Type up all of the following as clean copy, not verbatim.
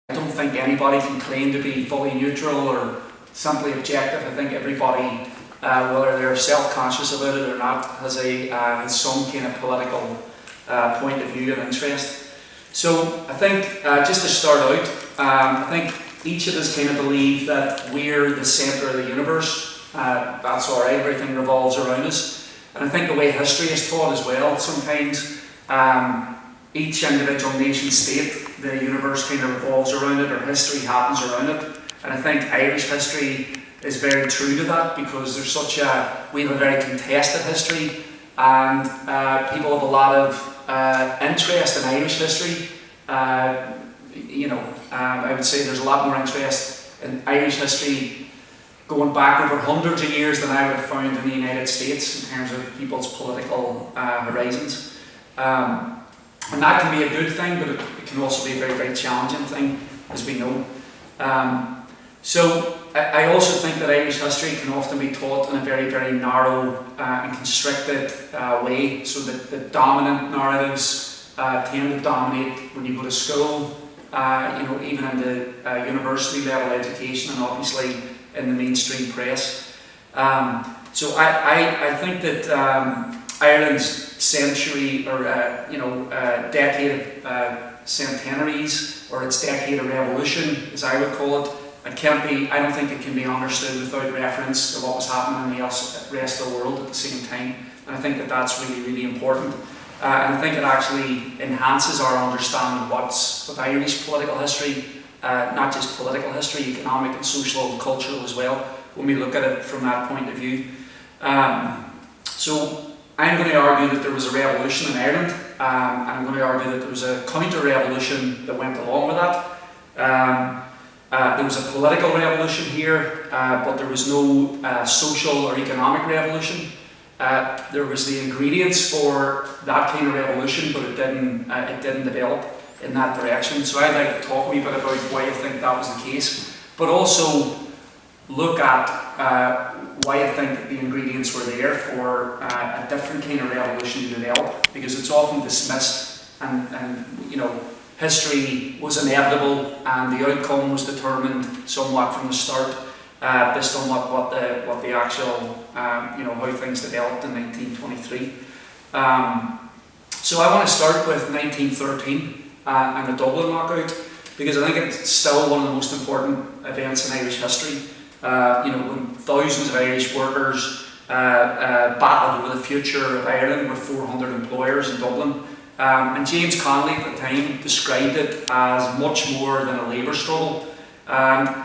I don't think anybody can claim to be fully neutral or simply objective. I think everybody, whether they're self-conscious about it or not, has some kind of political point of view and interest. So I think, just to start out, I think each of us kind of believe that we're the centre of the universe. That's all right, everything revolves around us. And I think the way history is taught as well, sometimes each individual nation state, the universe kind of revolves around it, or history happens around it. And I think Irish history is very true to that, because there's we have a very contested history, and people have a lot of interest in Irish history. I would say there's a lot more interest in Irish history going back over hundreds of years than I would have found in the United States in terms of people's political horizons. And that can be a good thing, but it can also be a very, very challenging thing, as we know. So I also think that Irish history can often be taught in a very, very narrow and constricted way, so that the dominant narratives tend to dominate when you go to school, even in the university level education, and obviously in the mainstream press. So I think that Ireland's century, or decade of centenaries, or its decade of revolution, as I would call it, I don't think it can be understood without reference to what was happening in the rest of the world at the same time. And I think that that's really, really important. And I think it actually enhances our understanding of what's with Irish political history, not just political history, economic and social and cultural as well, when we look at it from that point of view. So I'm going to argue that there was a revolution in Ireland, and I'm going to argue that there was a counter-revolution that went along with that. There was a political revolution here, but there was no social or economic revolution. There was the ingredients for that kind of revolution, but it didn't develop in that direction. So I'd like to talk a wee bit about why I think that was the case, but also look at why I think that the ingredients were there for a different kind of revolution to develop, because it's often dismissed, and history was inevitable and the outcome was determined somewhat from the start, based on what the actual how things developed in 1923. So I want to start with 1913 and the Dublin Knockout, because I think it's still one of the most important events in Irish history. When thousands of Irish workers battled over the future of Ireland with 400 employers in Dublin. And James Connolly at the time described it as much more than a labour struggle.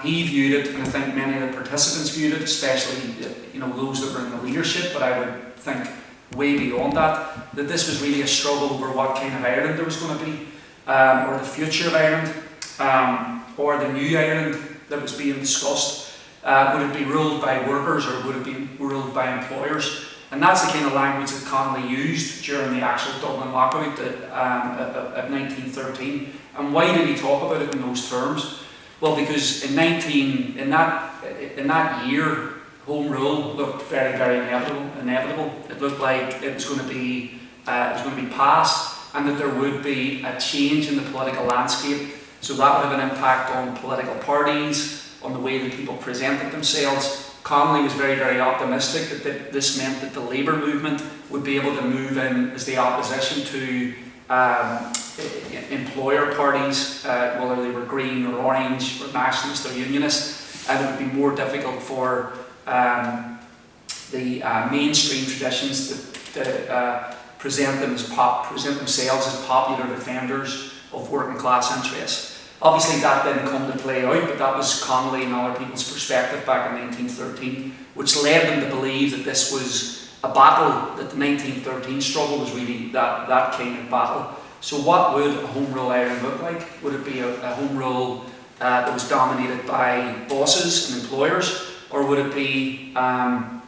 He viewed it, and I think many of the participants viewed it, especially those that were in the leadership, but I would think way beyond that this was really a struggle over what kind of Ireland there was going to be, or the future of Ireland, or the new Ireland that was being discussed. Would it be ruled by workers, or would it be ruled by employers? And that's the kind of language that Connolly used during the actual Dublin Knockout of 1913. And why did he talk about it in those terms? Well, because in that year, Home Rule looked very, very inevitable. It looked like it was going to be passed, and that there would be a change in the political landscape. So that would have an impact on political parties, on the way that people presented themselves. Connolly was very, very optimistic that this meant that the labour movement would be able to move in as the opposition to employer parties, whether they were Green or Orange or Nationalist or Unionist, and it would be more difficult for the mainstream traditions to present themselves as popular defenders of working class interests. Obviously that didn't come to play out, but that was Connolly and other people's perspective back in 1913, which led them to believe that this was a battle, that the 1913 struggle was really that kind of battle. So what would a Home Rule Ireland look like? Would it be a Home Rule that was dominated by bosses and employers, or would it be a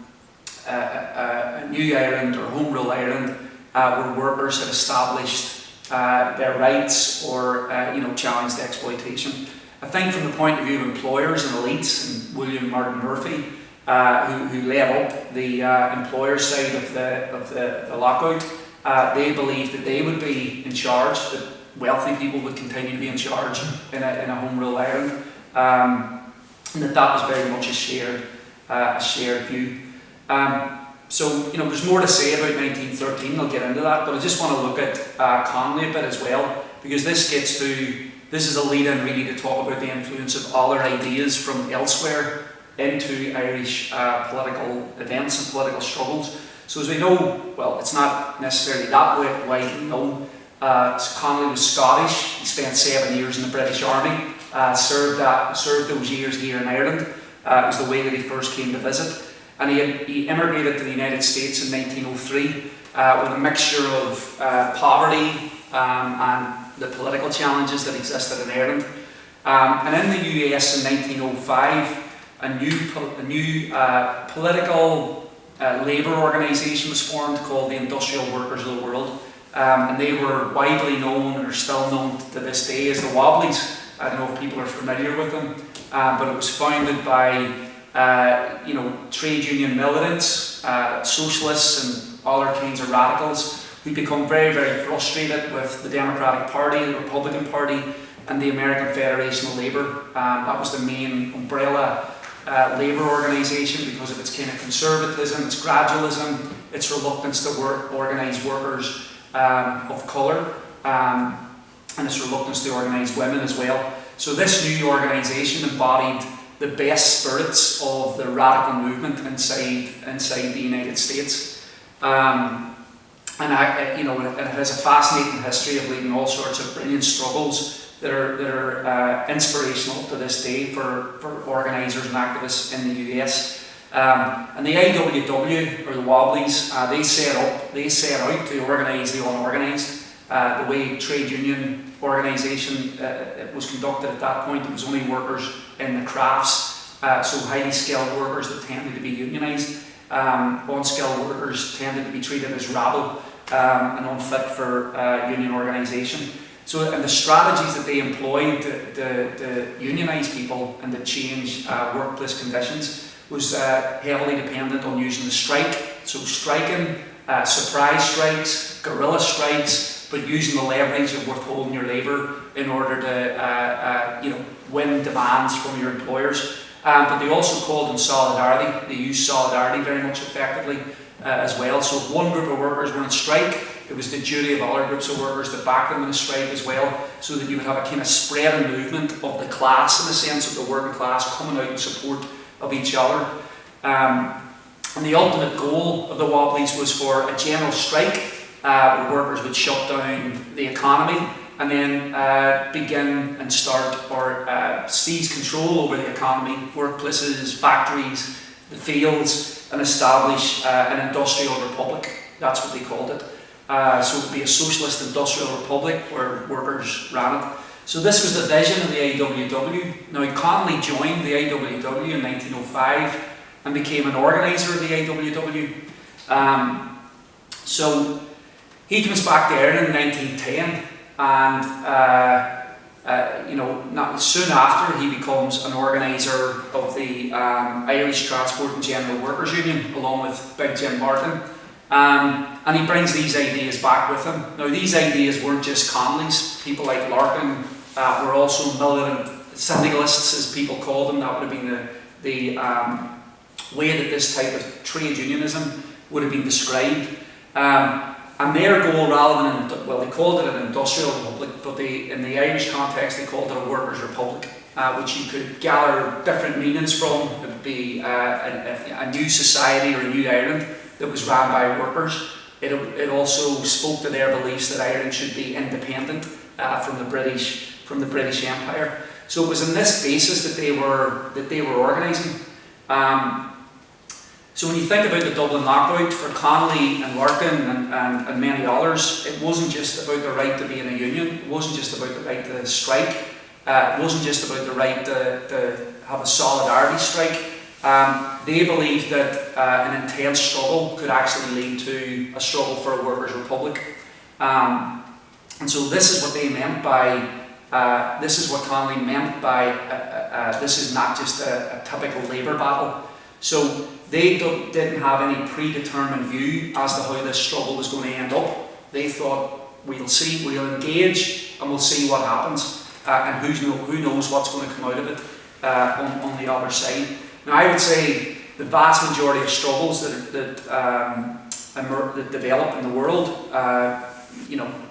New Ireland or Home Rule Ireland where workers had established their rights, or challenged exploitation? I think from the point of view of employers and elites, and William Martin Murphy, who led up the employer side of the lockout, they believed that they would be in charge, that wealthy people would continue to be in charge in a home rule Ireland, and that was very much a shared view. So, you know, there's more to say about 1913, I'll get into that, but I just want to look at Connolly a bit as well, because this is a lead-in really to talk about the influence of other ideas from elsewhere into Irish political events and political struggles. So as we know, well, it's not necessarily that widely known, Connolly was Scottish. He spent 7 years in the British Army, served those years here in Ireland. It was the way that he first came to visit. And he immigrated to the United States in 1903 with a mixture of poverty and the political challenges that existed in Ireland. And in the US in 1905, a new political labour organisation was formed called the Industrial Workers of the World. And they were widely known, and are still known to this day, as the Wobblies. I don't know if people are familiar with them, but it was founded by trade union militants, socialists and other kinds of radicals who become very, very frustrated with the Democratic Party, the Republican Party, and the American Federation of Labour. That was the main umbrella labour organisation because of its kind of conservatism, its gradualism, its reluctance to organise workers of colour, and its reluctance to organise women as well. So this new organisation embodied the best spirits of the radical movement inside the United States, and it has a fascinating history of leading all sorts of brilliant struggles that are inspirational to this day for organisers and activists in the US. And the IWW, or the Wobblies, they set out to organise the unorganised. The way trade union organisation was conducted at that point, it was only workers in the crafts, so highly skilled workers that tended to be unionised. Unskilled workers tended to be treated as rabble and unfit for union organisation. So, and the strategies that they employed to unionise people and to change workplace conditions was heavily dependent on using the strike. So striking, surprise strikes, guerrilla strikes, but using the leverage of withholding your labour in order to win demands from your employers. But they also called in solidarity. They used solidarity very much effectively as well. So if one group of workers were on strike, it was the duty of other groups of workers to back them in a strike as well, so that you would have a kind of spread and movement of the class, in the sense of the working class coming out in support of each other. And the ultimate goal of the Wobblies was for a general strike, where workers would shut down the economy and then begin and start or seize control over the economy, workplaces, factories, the fields, and establish an industrial republic. That's what they called it. So it would be a socialist industrial republic where workers ran it. So this was the vision of the IWW. Now Connolly joined the IWW in 1905 and became an organiser of the IWW. So he comes back to Ireland in 1910, and not soon after he becomes an organiser of the Irish Transport and General Workers Union, along with Big Jim Martin. And he brings these ideas back with him. Now these ideas weren't just Connolly's. People like Larkin were also militant syndicalists, as people called them. That would have been the way that this type of trade unionism would have been described. And their goal, rather than, they called it an industrial republic, but in the Irish context they called it a workers' republic, which you could gather different meanings from. It would be a new society or a new Ireland that was run by workers. It also spoke to their beliefs that Ireland should be independent from the British Empire. So it was on this basis that they were organising. So when you think about the Dublin Knockout, for Connolly and Larkin and many others, it wasn't just about the right to be in a union. It wasn't just about the right to strike. It wasn't just about the right to have a solidarity strike. They believed that an intense struggle could actually lead to a struggle for a workers' republic. And so this is what they meant by, this is what Connolly meant by, this is not just a typical labour battle. So they didn't have any predetermined view as to how this struggle was going to end up. They thought we'll see, we'll engage, and we'll see what happens, and who knows what's going to come out of it on the other side. Now, I would say the vast majority of struggles that develop in the world,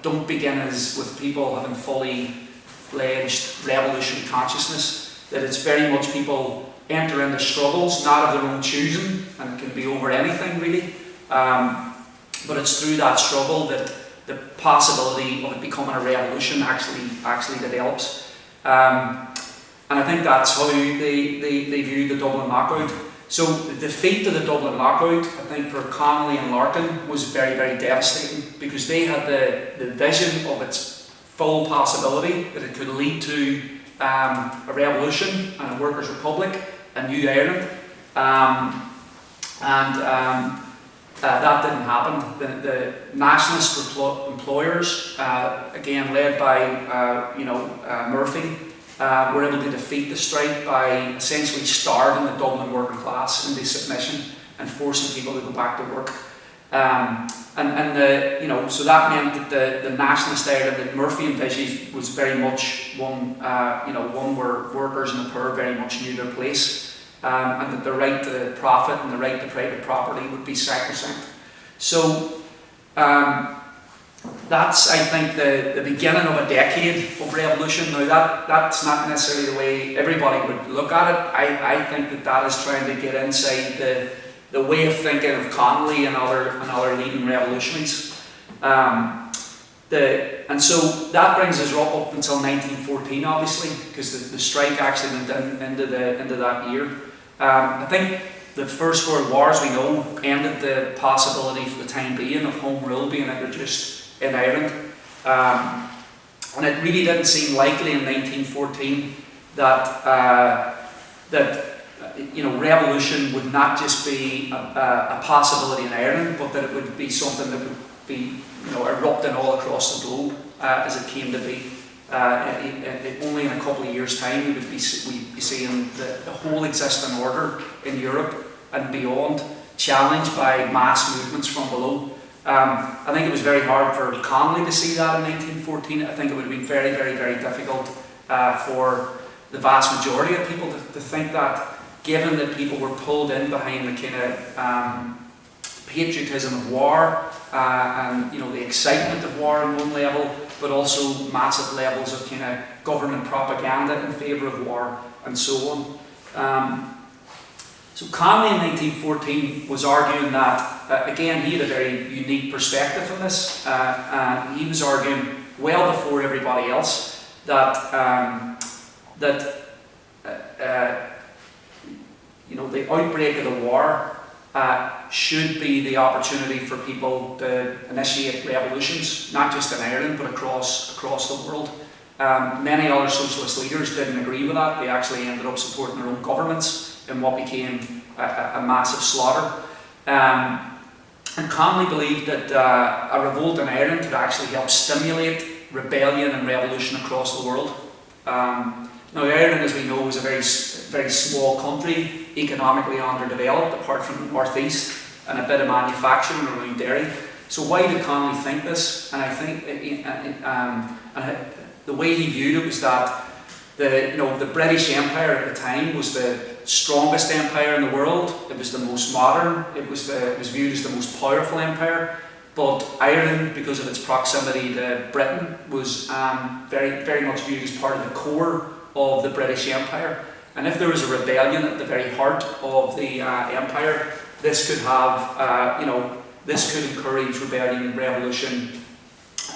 don't begin with people having fully fledged revolutionary consciousness. That it's very much people enter into struggles, not of their own choosing, and it can be over anything really. But it's through that struggle that the possibility of it becoming a revolution actually develops. And I think that's how they view the Dublin Knockout. So the defeat of the Dublin Knockout, I think for Connolly and Larkin, was very, very devastating, because they had the vision of its full possibility, that it could lead to a revolution and a workers' republic, a new Ireland. That didn't happen. The nationalist employers, again led by Murphy, were able to defeat the strike by essentially starving the Dublin working class into submission and forcing people to go back to work. So that meant that the nationalist Ireland that Murphy envisaged was very much one where workers and the poor very much knew their place, and that the right to profit and the right to private property would be sacrosanct. So that's, I think, the beginning of a decade of revolution. Now that's not necessarily the way everybody would look at it. I think that is trying to get inside the way of thinking of Connolly and other leading revolutionaries. And so that brings us up until 1914, obviously, because the strike actually went into that year. I think the First World War, as we know, ended the possibility for the time being of home rule being introduced in Ireland. And it really didn't seem likely in 1914 that revolution would not just be a possibility in Ireland, but that it would be something that would be erupting all across the globe as it came to be. Only in a couple of years' time we'd be seeing the whole existing order in Europe and beyond challenged by mass movements from below. I think it was very hard for Connolly to see that in 1914. I think it would have been very, very, very difficult for the vast majority of people to think that, given that people were pulled in behind the kind of patriotism of war and the excitement of war on one level, but also massive levels of kind of government propaganda in favour of war and so on. So Connolly in 1914 was arguing that, again, he had a very unique perspective on this. He was arguing well before everybody else that the outbreak of the war should be the opportunity for people to initiate revolutions, not just in Ireland but across the world. Many other socialist leaders didn't agree with that. They actually ended up supporting their own governments in what became a massive slaughter. And Connolly believed that a revolt in Ireland could actually help stimulate rebellion and revolution across the world. Now, Ireland, as we know, is a very, very small country, economically underdeveloped, apart from the northeast, and a bit of manufacturing around Derry. So why did Connolly think this? And I think the way he viewed it was that the British Empire at the time was the strongest empire in the world. It was the most modern. It was viewed as the most powerful empire. But Ireland, because of its proximity to Britain, was very, very much viewed as part of the core of the British Empire. And if there was a rebellion at the very heart of the empire, this could have, this could encourage rebellion and revolution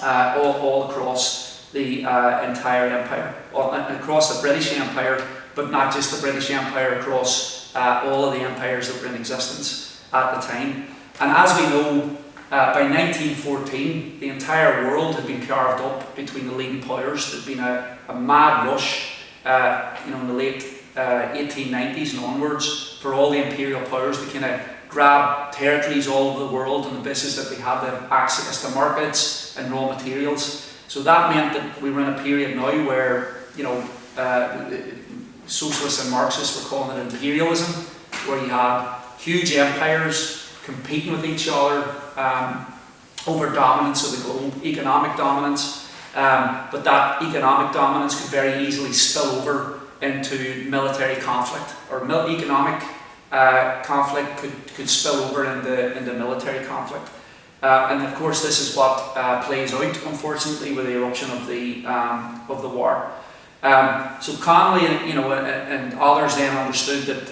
all across the entire empire, across the British Empire, but not just the British Empire, across all of the empires that were in existence at the time. And as we know, by 1914, the entire world had been carved up between the leading powers. There'd been a mad rush, in the late 1890s and onwards, for all the imperial powers to kind of grab territories all over the world on the basis that they had the access to markets and raw materials. So that meant that we were in a period now where, socialists and Marxists were calling it imperialism, where you had huge empires competing with each other over dominance of the globe, economic dominance, but that economic dominance could very easily spill over into military conflict, or economic conflict could spill over into military conflict. And of course this is what plays out, unfortunately, with the eruption of the war. So Connolly, and others then understood that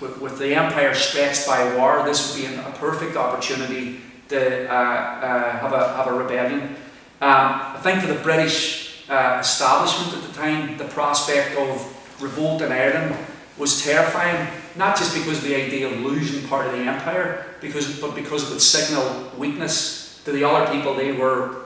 with the empire stretched by war, this would be a perfect opportunity to have a rebellion. I think for the British establishment at the time, the prospect of revolt in Ireland was terrifying, not just because of the idea of losing part of the empire, but because it would signal weakness to the other people they were,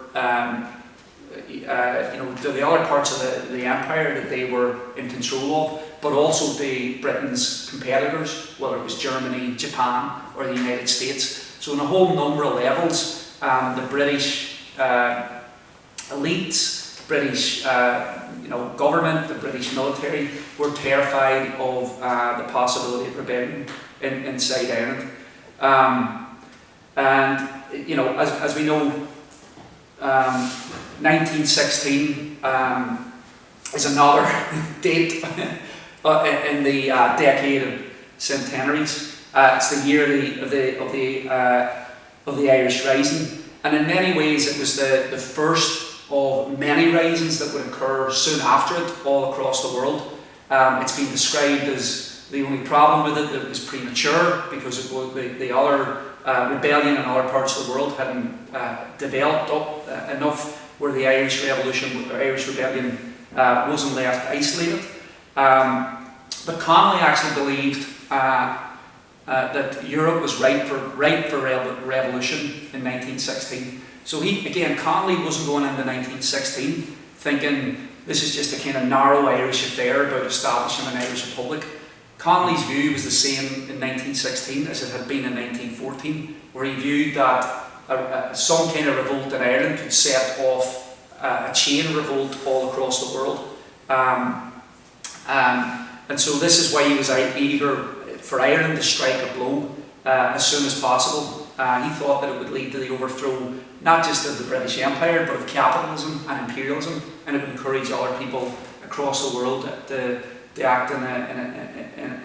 to the other parts of the empire that they were in control of, but also to Britain's competitors, whether it was Germany, Japan, or the United States. So on a whole number of levels, the British elites, British government, the British military were terrified of the possibility of rebellion inside Ireland. And as we know, 1916 is another date in the Decade of Centenaries. It's the year of the Irish Rising, and in many ways it was the first of many risings that would occur soon after it all across the world. It's been described as the only problem with it that it was premature, because it was the other rebellion in other parts of the world hadn't developed up enough where the Irish Revolution, or Irish Rebellion, wasn't left isolated. But Connolly actually believed that Europe was ripe for revolution in 1916. So Connolly wasn't going into 1916 thinking this is just a kind of narrow Irish affair about establishing an Irish Republic. Connolly's view was the same in 1916 as it had been in 1914, where he viewed that some kind of revolt in Ireland could set off a chain revolt all across the world. And so this is why he was eager for Ireland to strike a blow as soon as possible. He thought that it would lead to the overthrow not just of the British Empire, but of capitalism and imperialism, and it would encourage other people across the world to act in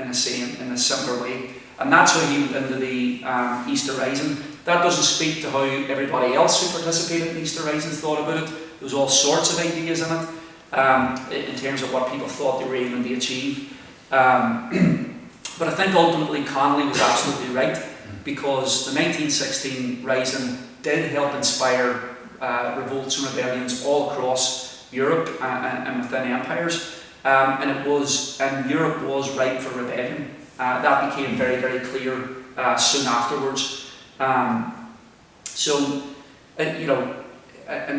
a similar way. And that's how he went into the Easter Rising. That doesn't speak to how everybody else who participated in Easter Rising thought about it. There was all sorts of ideas in it, in terms of what people thought they were aiming to achieve. But I think ultimately Connolly was absolutely right, because the 1916 Rising did help inspire revolts and rebellions all across Europe and within empires, and Europe was ripe for rebellion. That became very, very clear soon afterwards. In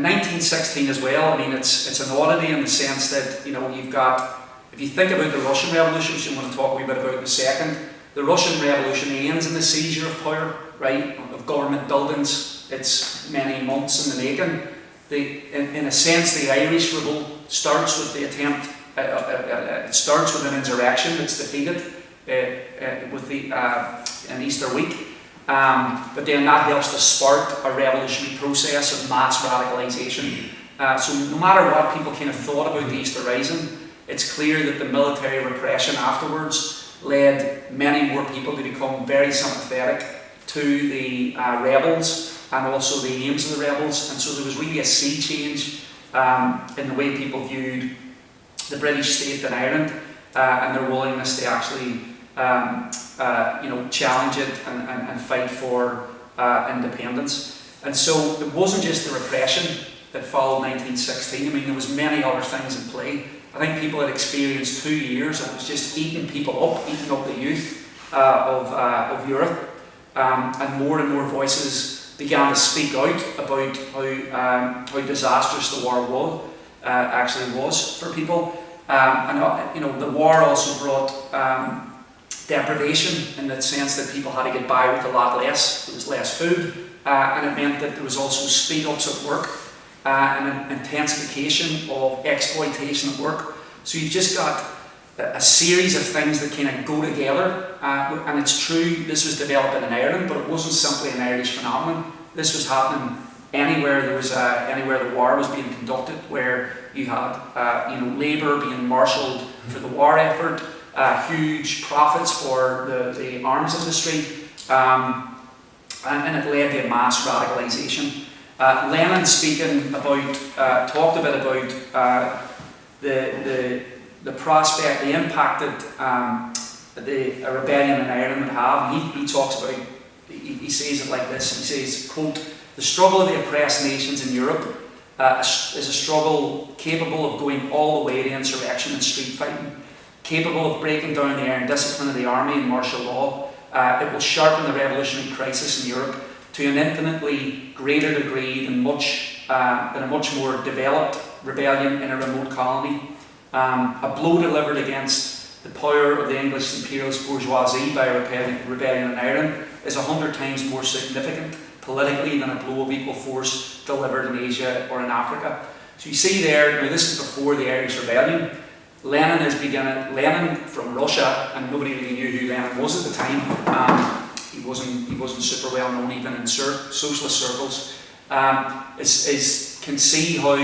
1916 as well, I mean, it's an oddity in the sense that you've got, if you think about the Russian Revolution, which I'm going to talk a wee bit about in a second, the Russian Revolution ends in the seizure of power, right, of government buildings. It's many months in the making. In a sense, the Irish revolt starts with the attempt. It starts with an insurrection that's defeated with an Easter week, but then that helps to spark a revolutionary process of mass radicalisation. So no matter what people kind of thought about the Easter Rising, it's clear that the military repression afterwards led many more people to become very sympathetic to the rebels and also the aims of the rebels, and so there was really a sea change in the way people viewed the British state in Ireland and their willingness to actually challenge it and fight for independence. And so it wasn't just the repression that followed 1916. I mean, there was many other things in play. I think people had experienced 2 years and it was just eating up the youth of Europe, and more voices began to speak out about how disastrous the war actually was for people. The war also brought deprivation, in the sense that people had to get by with a lot less. There was less food, and it meant that there was also speed-ups at work and an intensification of exploitation at work. So you've just got a series of things that kind of go together, and it's true this was developing in Ireland, but it wasn't simply an Irish phenomenon. This was happening anywhere there was anywhere the war was being conducted, where you had labour being marshalled for the war effort, huge profits for the arms industry, and it led to mass radicalisation. Lenin, speaking about, talked a bit about the prospect, the impact that a rebellion in Ireland would have. And he talks about, he says it like this. He says, quote, "The struggle of the oppressed nations in Europe is a struggle capable of going all the way to insurrection and street fighting, capable of breaking down the iron discipline of the army and martial law. It will sharpen the revolutionary crisis in Europe to an infinitely greater degree than a much more developed rebellion in a remote colony. A blow delivered against the power of the English imperialist bourgeoisie by a rebellion in Ireland is 100 times more significant politically than a blow of equal force delivered in Asia or in Africa." So you see there, now this is before the Irish Rebellion. Lenin from Russia, and nobody really knew who Lenin was at the time. He wasn't super well known even in socialist circles. Can see how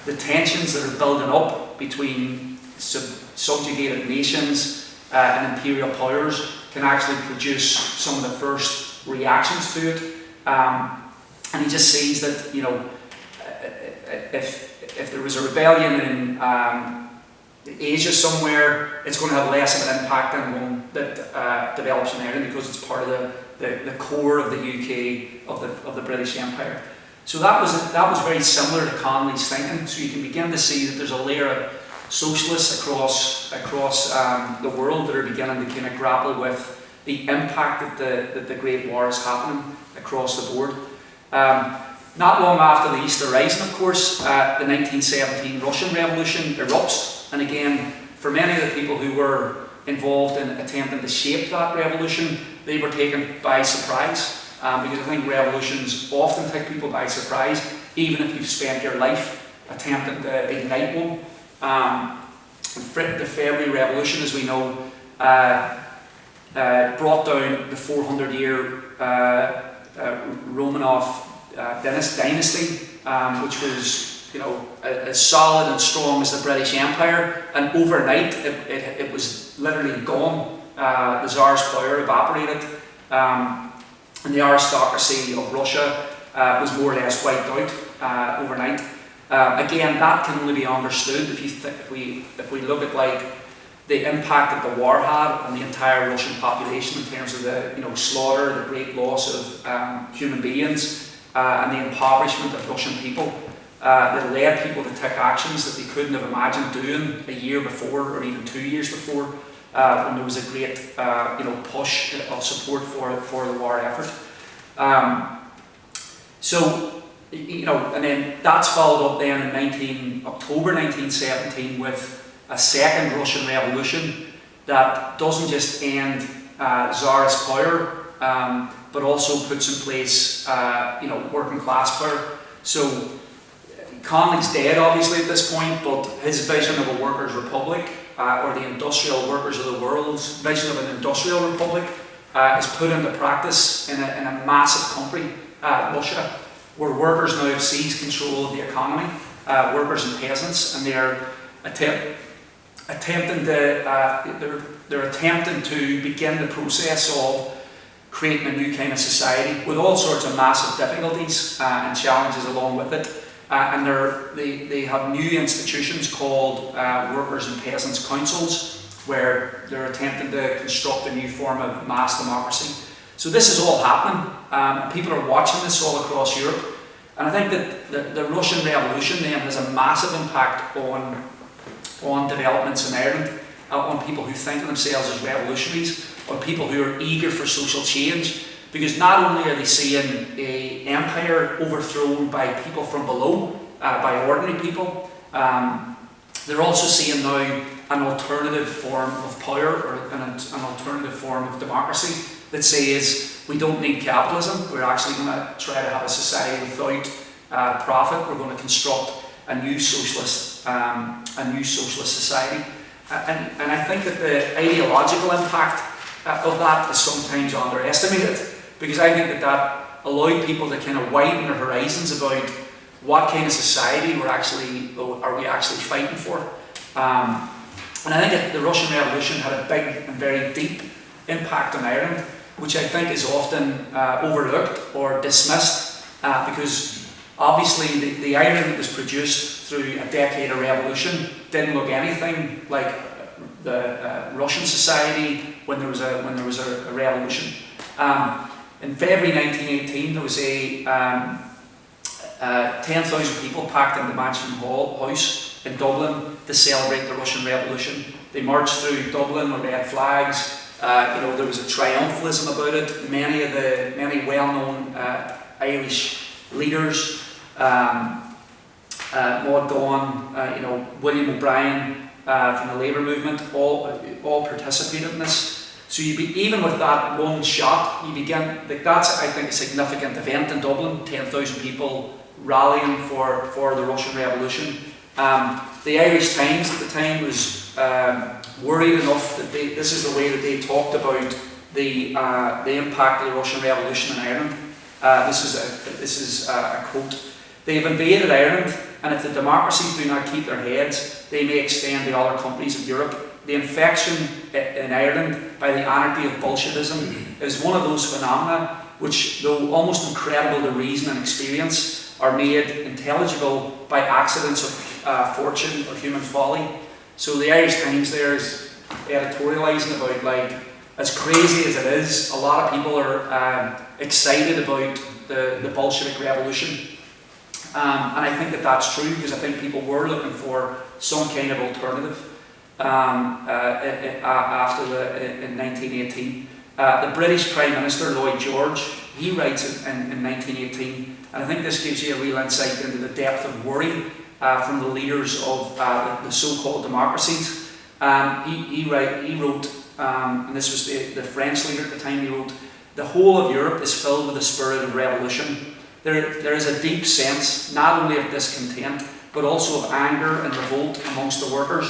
the tensions that are building up between subjugated nations and imperial powers can actually produce some of the first reactions to it. And he just sees that, if there was a rebellion in Asia somewhere, it's going to have less of an impact than one that develops in Ireland, because it's part of the core of the UK, of the British Empire. So that was very similar to Connolly's thinking. So you can begin to see that there's a layer of socialists across the world that are beginning to kind of grapple with the impact that the Great War is happening across the board. Not long after the Easter Rising, of course, the 1917 Russian Revolution erupts. And again, for many of the people who were involved in attempting to shape that revolution, they were taken by surprise. Because I think revolutions often take people by surprise, even if you've spent your life attempting to ignite one. The February Revolution, as we know, brought down the 400-year Romanov dynasty, which was as solid and strong as the British Empire, and overnight it was literally gone. The Tsar's power evaporated, and the aristocracy of Russia was more or less wiped out overnight. Again, that can only be understood if we look at the impact that the war had on the entire Russian population in terms of the slaughter, the great loss of human beings, and the impoverishment of Russian people. That led people to take actions that they couldn't have imagined doing a year before, or even 2 years before, when there was a great push of support for the war effort. And then that's followed up then in October 1917 with a second Russian Revolution that doesn't just end Tsarist power, but also puts in place working class power. So Connolly's dead, obviously, at this point, but his vision of a workers' republic, or the industrial workers of the world's vision of an industrial republic, is put into practice in a massive country, Russia, where workers now have seized control of the economy, workers and peasants, and they're attempting to begin the process of creating a new kind of society with all sorts of massive difficulties and challenges along with it. And they have new institutions called Workers and Peasants Councils, where they're attempting to construct a new form of mass democracy. So this is all happening, and people are watching this all across Europe. And I think that the Russian Revolution then has a massive impact on developments in Ireland, on people who think of themselves as revolutionaries, on people who are eager for social change. Because not only are they seeing an empire overthrown by people from below, by ordinary people, they're also seeing now an alternative form of power, or an alternative form of democracy that says we don't need capitalism. We're actually going to try to have a society without profit. We're going to construct a new socialist society. And I think that the ideological impact of that is sometimes underestimated. Because I think that allowed people to kind of widen their horizons about what kind of society are we actually fighting for. And I think that the Russian Revolution had a big and very deep impact on Ireland, which I think is often overlooked or dismissed, because obviously the Ireland that was produced through a decade of revolution didn't look anything like the Russian society when there was a revolution. In February 1918, there was a 10,000 people packed into Mansion House in Dublin to celebrate the Russian Revolution. They marched through Dublin with red flags. There was a triumphalism about it. Many well-known Irish leaders, Maud Gonne, William O'Brien from the Labour movement, all participated in this. So even with that one shot, that's, I think, a significant event in Dublin. 10,000 people rallying for the Russian Revolution. The Irish Times at the time was worried enough that this is the way that they talked about the impact of the Russian Revolution in Ireland. This is a quote. They've invaded Ireland, and if the democracies do not keep their heads, they may extend to other countries of Europe. The infection in Ireland by the anarchy of Bolshevism is one of those phenomena which, though almost incredible to reason and experience, are made intelligible by accidents of fortune or human folly. So the Irish Times there is editorialising about, like, as crazy as it is, a lot of people are excited about the Bolshevik Revolution. And I think that that's true, because I think people were looking for some kind of alternative in 1918. The British Prime Minister, Lloyd George, he writes in 1918, and I think this gives you a real insight into the depth of worry from the leaders of the so-called democracies. He wrote, and this was the French leader at the time, he wrote, "The whole of Europe is filled with the spirit of revolution. There is a deep sense, not only of discontent, but also of anger and revolt amongst the workers.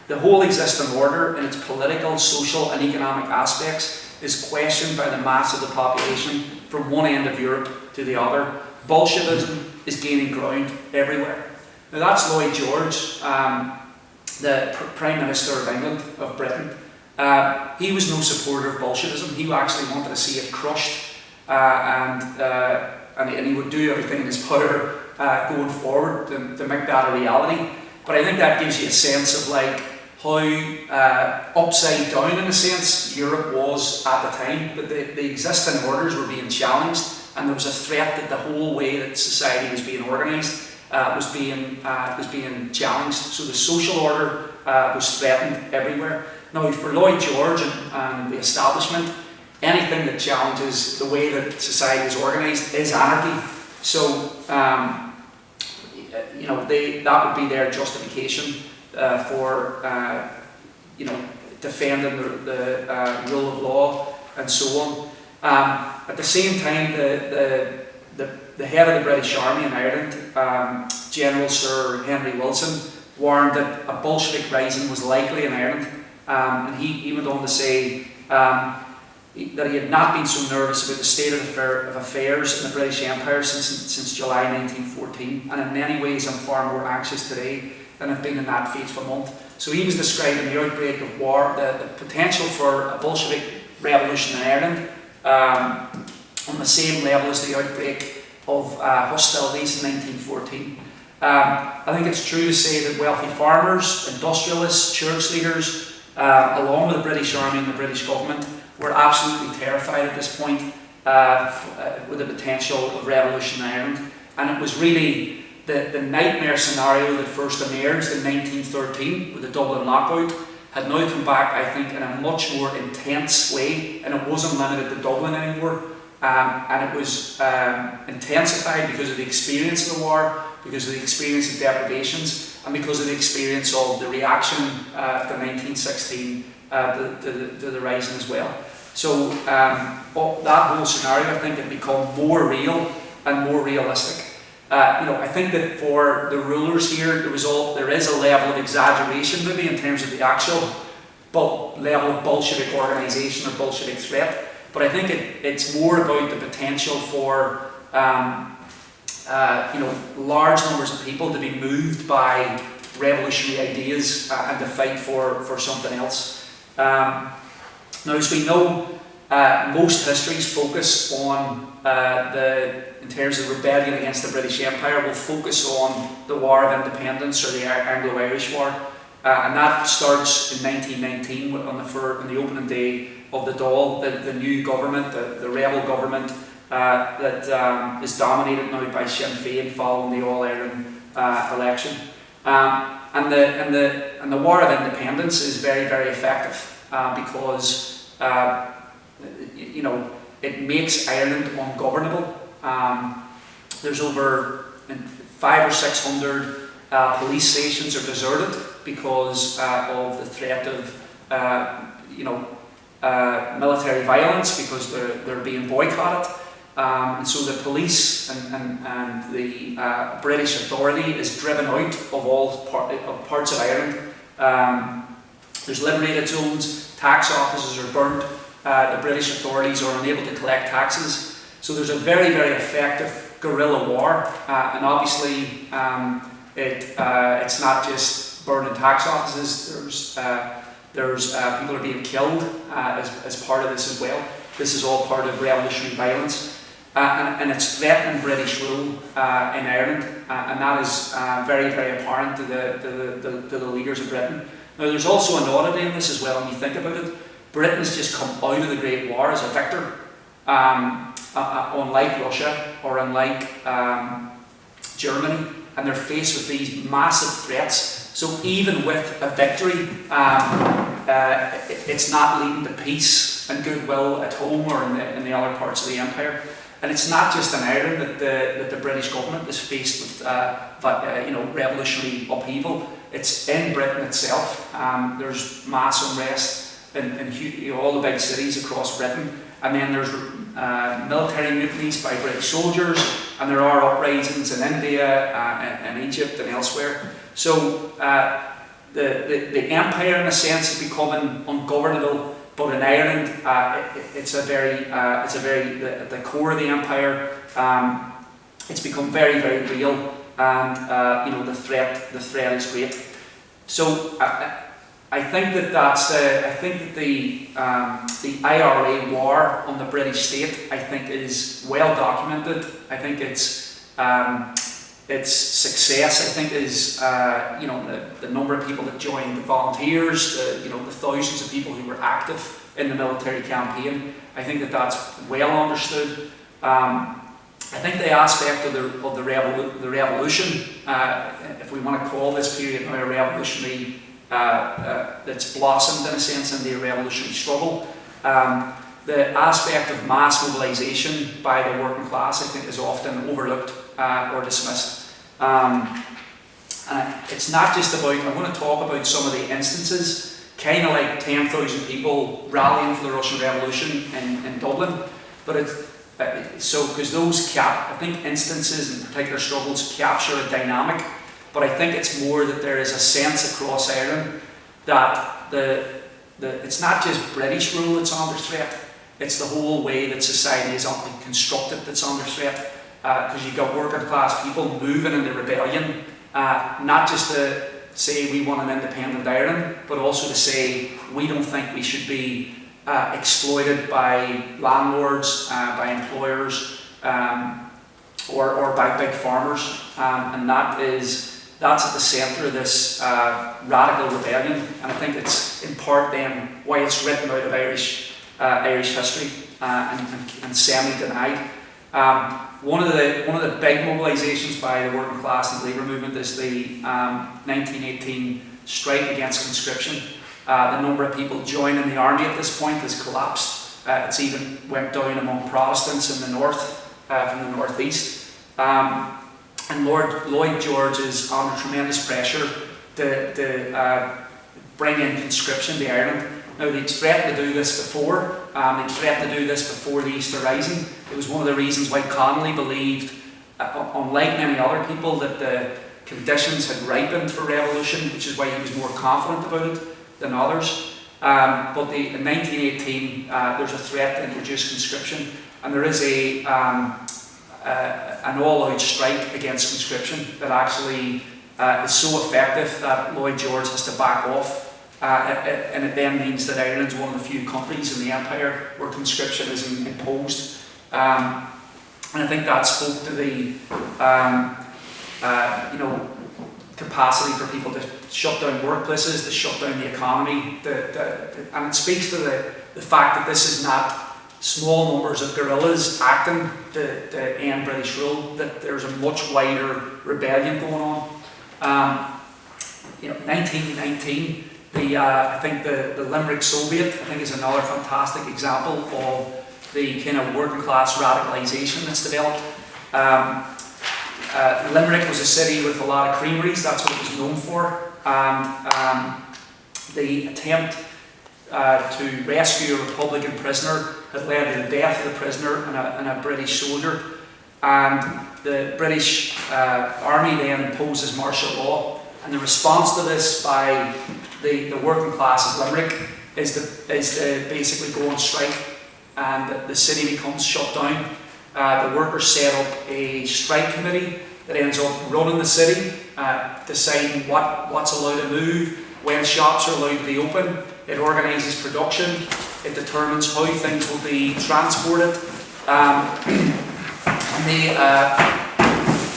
The whole existing order, in its political, social and economic aspects, is questioned by the mass of the population from one end of Europe to the other. Bolshevism is gaining ground everywhere." Now that's Lloyd George, the Prime Minister of England, of Britain. He was no supporter of Bolshevism. He actually wanted to see it crushed, and he would do everything in his power going forward to make that a reality. But I think that gives you a sense of, like, how upside down, in a sense, Europe was at the time. That the existing orders were being challenged, and there was a threat that the whole way that society was being organised was being challenged. So the social order was threatened everywhere. Now, for Lloyd George and the establishment, anything that challenges the way that society is organised is anarchy. So, that would be their justification for, defending the rule of law and so on. At the same time, the head of the British Army in Ireland, General Sir Henry Wilson, warned that a Bolshevik rising was likely in Ireland, and he went on to say that he had not been so nervous about the state of affairs in the British Empire since July 1914, and in many ways I'm far more anxious today than I've been in that fateful month. So he was describing the outbreak of war, the potential for a Bolshevik revolution in Ireland, on the same level as the outbreak of hostilities in 1914. I think it's true to say that wealthy farmers, industrialists, church leaders, along with the British Army and the British government, were absolutely terrified at this point with the potential of revolution in Ireland. And it was really the nightmare scenario that first emerged in 1913 with the Dublin Knockout had now come back, I think, in a much more intense way, and it wasn't limited to Dublin anymore. And it was intensified because of the experience of the war, because of the experience of deprivations, and because of the experience of the reaction to 1916 to the rising as well. So that whole scenario, I think, had become more real and more realistic. I think that for the rulers here, there is a level of exaggeration maybe in terms of the actual level of Bolshevik organisation or Bolshevik threat. But I think it's more about the potential for large numbers of people to be moved by revolutionary ideas and to fight for something else. Now, as we know, most histories focus on in terms of rebellion against the British Empire, will focus on the War of Independence or the Anglo-Irish War, and that starts in 1919 on the opening day of the Dáil, the new government, the rebel government that is dominated now by Sinn Féin following the All-Ireland election. And the War of Independence is very, very effective because it makes Ireland ungovernable. There's over 500 or 600 police stations are deserted because of the threat of military violence, because they're being boycotted. And so the police and the British authority is driven out of all parts of Ireland. There's liberated zones, tax offices are burnt, the British authorities are unable to collect taxes. So there's a very, very effective guerrilla war, and obviously it's not just burning tax offices. There's people are being killed as part of this as well. This is all part of revolutionary violence. And it's threatening British rule in Ireland, and that is very, very apparent to the leaders of Britain. Now, there's also an oddity in this as well when you think about it. Britain has just come out of the Great War as a victor, unlike Russia or unlike Germany, and they're faced with these massive threats. So even with a victory, it's not leading to peace and goodwill at home or in the other parts of the empire. And it's not just in Ireland that the British government is faced with revolutionary upheaval. It's in Britain itself. There's mass unrest in all the big cities across Britain, and then there's military mutinies by British soldiers, and there are uprisings in India and Egypt and elsewhere. So the empire, in a sense, is becoming ungovernable. But in Ireland, it's at the core of the empire. It's become very, very real, and the threat is great. So I think that the IRA war on the British state, I think, is well documented. I think its success, I think, is the number of people that joined, the volunteers, the thousands of people who were active in the military campaign. I think that's well understood. I think the aspect of the revolution, if we want to call this period now a revolutionary, that's blossomed in a sense in the revolutionary struggle. The aspect of mass mobilisation by the working class, I think, is often overlooked or dismissed. It's not just about, I want to talk about some of the instances, kind of like 10,000 people rallying for the Russian Revolution in Dublin, but because those I think instances and particular struggles capture a dynamic, but I think it's more that there is a sense across Ireland that it's not just British rule that's under threat, it's the whole way that society is constructed that's under threat. Because you've got working class people moving into rebellion, not just to say we want an independent Ireland, but also to say we don't think we should be exploited by landlords, by employers, or by big farmers, and that's at the centre of this radical rebellion. And I think it's in part then why it's written out of Irish history and semi-denied. One of the big mobilisations by the working class and labour movement is the 1918 strike against conscription. The number of people joining the army at this point has collapsed. It's even went down among Protestants in the north, from the northeast. And Lloyd George is under tremendous pressure to bring in conscription to Ireland. Now, they'd threatened to do this before. They'd threatened to do this before the Easter Rising. It was one of the reasons why Connolly believed, unlike many other people, that the conditions had ripened for revolution, which is why he was more confident about it than others. But in 1918, there's a threat to introduce conscription, and there is an all-out strike against conscription that actually is so effective that Lloyd George has to back off. And it then means that Ireland's one of the few countries in the empire where conscription is imposed. And I think that spoke to the capacity for people to shut down workplaces, to shut down the economy, and it speaks to the fact that this is not small numbers of guerrillas acting to end British rule, that there's a much wider rebellion going on. 1919, I think the Limerick Soviet, I think, is another fantastic example of the kind of working class radicalisation that's developed. Limerick was a city with a lot of creameries, that's what it was known for, and the attempt to rescue a Republican prisoner had led to the death of the prisoner and a British soldier, and the British army then imposes martial law, and the response to this by the working class of Limerick is to basically go on strike, and the city becomes shut down. The workers set up a strike committee that ends up running the city, deciding what's allowed to move, when shops are allowed to be open. It organises production, it determines how things will be transported. And they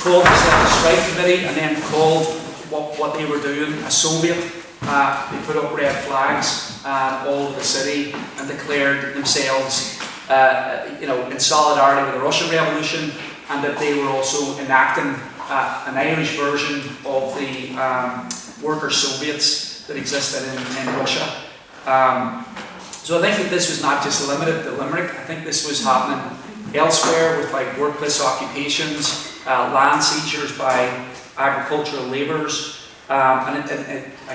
called themselves a strike committee, and then called what they were doing a Soviet. They put up red flags all over the city and declared themselves in solidarity with the Russian Revolution, and that they were also enacting an Irish version of the worker Soviets that existed in Russia. So I think that this was not just limited to Limerick. I think this was happening elsewhere with like workplace occupations, land seizures by agricultural labourers, and I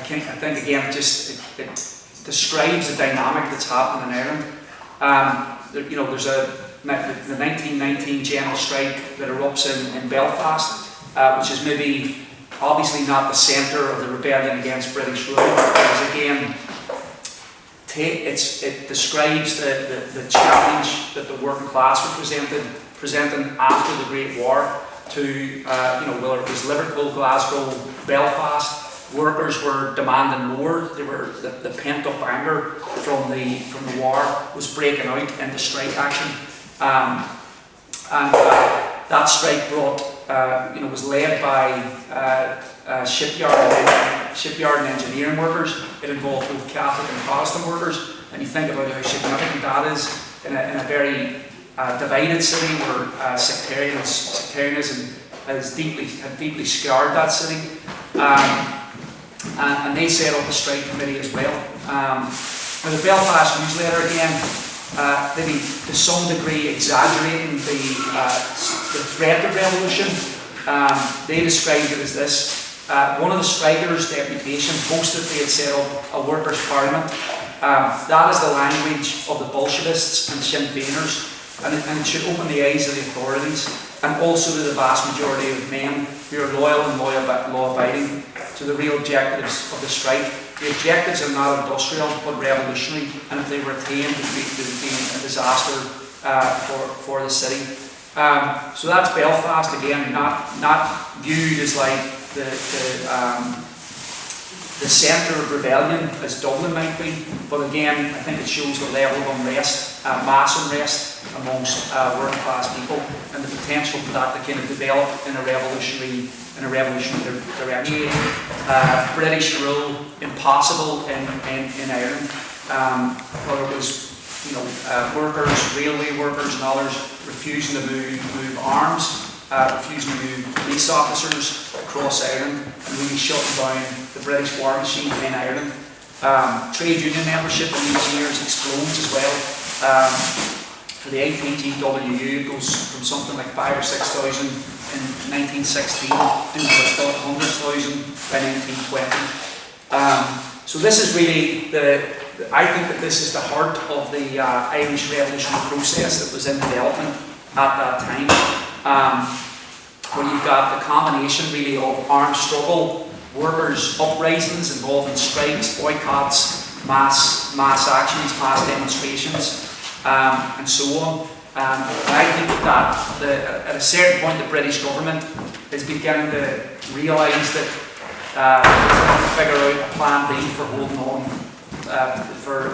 think again it describes the dynamic that's happening in Ireland. There's the 1919 general strike that erupts in Belfast, which is maybe obviously not the centre of the rebellion against British rule, because again it describes the challenge that the working class were presenting after the Great War to whether it was Liverpool, Glasgow, Belfast. Workers were demanding more. They were the pent-up anger from the war was breaking out into strike action, and that strike was led by shipyard and engineering workers. It involved both Catholic and Protestant workers, and you think about how significant that is in a very divided city where sectarianism had deeply scarred that city. And they set up a strike committee as well. Now the Belfast Newsletter, again, maybe to some degree exaggerating the threat of revolution, they described it as this. One of the strikers' deputation boasted they had set up a workers' parliament. That is the language of the Bolshevists and Sinn Féiners, and it should open the eyes of the authorities, and also to the vast majority of men who are loyal and law-abiding to the real objectives of the strike. The objectives are not industrial but revolutionary, and if they were attained, it would be a disaster for the city. So that's Belfast, again, not viewed as like the centre of rebellion as Dublin might be, but again, I think it shows the level of unrest, mass unrest amongst working class people, and the potential for that to kind of develop in a revolutionary direction. British rule impossible in Ireland, whether it was workers, railway workers, and others refusing to move arms, refusing to move police officers across Ireland, and really shutting down the British war machine in Ireland. Trade union membership in these years explodes as well. For the IPGWU, it goes from something like 5,000 or 6,000 in 1916 to about 100,000 by 1920. So this is really I think that this is the heart of the Irish revolutionary process that was in development at that time, where you've got the combination really of armed struggle, workers' uprisings involving strikes, boycotts, mass actions, mass demonstrations, and so on. And I think that at a certain point the British government is beginning to realise that they have to figure out a plan B for holding on, for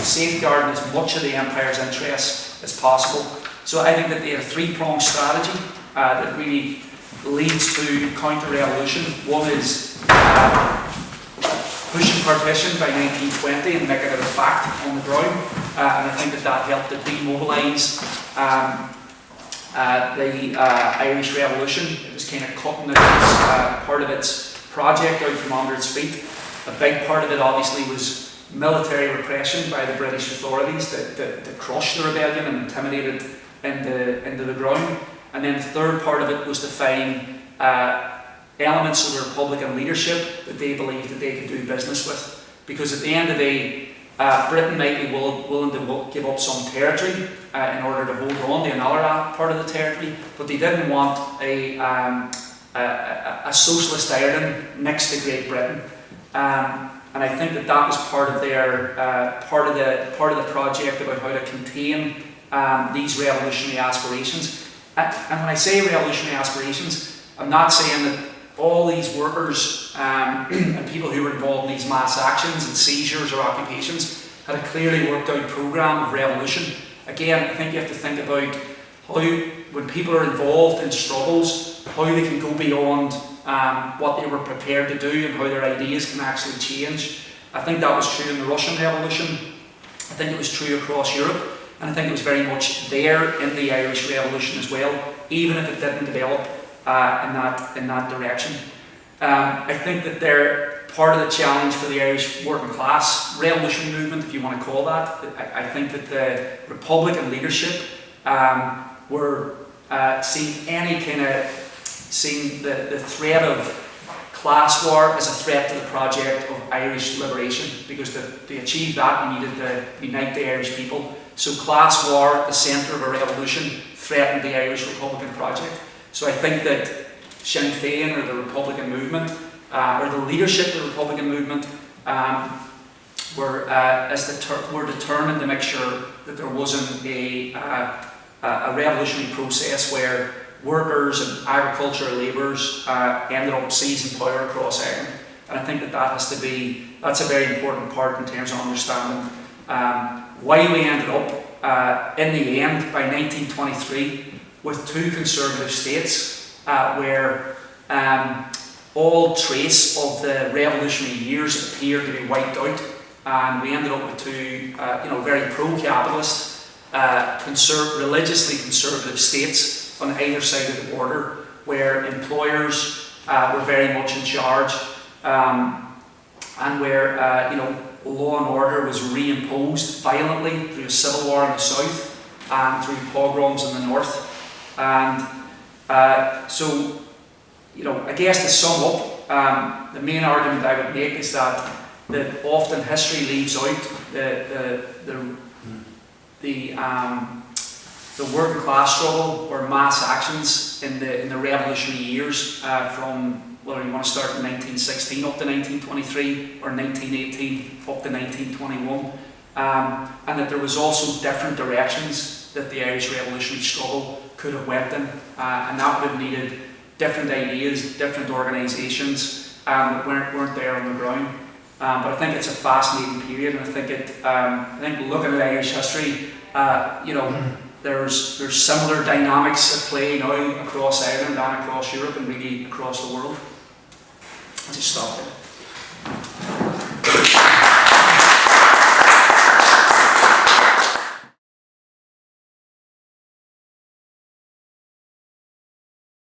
safeguarding as much of the empire's interests as possible. So I think that they have a three-pronged strategy that really leads to counter-revolution. One is pushing partition by 1920 and making it a fact on the ground, and I think that helped to demobilise the Irish Revolution. It was kind of cutting part of its project out from under its feet. A big part of it obviously was military repression by the British authorities that crushed the rebellion and intimidated into the ground. And then the third part of it was to find elements of the Republican leadership that they believed that they could do business with. Because at the end of the day, Britain might be willing to give up some territory in order to hold on to another part of the territory, but they didn't want a socialist Ireland next to Great Britain. And I think that was part of their part of the project about how to contain these revolutionary aspirations. And when I say revolutionary aspirations, I'm not saying that all these workers and people who were involved in these mass actions and seizures or occupations had a clearly worked out programme of revolution. Again, I think you have to think about how, when people are involved in struggles, how they can go beyond what they were prepared to do and how their ideas can actually change. I think that was true in the Russian Revolution. I think it was true across Europe. And I think it was very much there in the Irish Revolution as well, even if it didn't develop in that direction. I think that they're part of the challenge for the Irish working class revolutionary movement, if you want to call that. I think that the Republican leadership were seeing the threat of class war as a threat to the project of Irish liberation, because to achieve that we needed to unite the Irish people. So class war at the centre of a revolution threatened the Irish Republican project. So I think that Sinn Féin, or the Republican movement, or the leadership of the Republican movement, were determined to make sure that there wasn't a revolutionary process where workers and agricultural labourers ended up seizing power across Ireland. And I think that's a very important part in terms of understanding why we ended up, in the end, by 1923, with two conservative states where all trace of the revolutionary years appeared to be wiped out, and we ended up with two very pro-capitalist, religiously conservative states on either side of the border, where employers were very much in charge, and where law and order was reimposed violently through a civil war in the south and through pogroms in the north. And so, I guess to sum up, the main argument I would make is that often history leaves out the working class struggle or mass actions in the revolutionary years from, whether you want to start in 1916 up to 1923 or 1918 up to 1921, and that there was also different directions that the Irish revolutionary struggle could have went in, and that would have needed different ideas, different organisations that weren't there on the ground. But I think it's a fascinating period, and I think looking at Irish history, there's similar dynamics at play now across Ireland and across Europe and really across the world. I'll just stop there.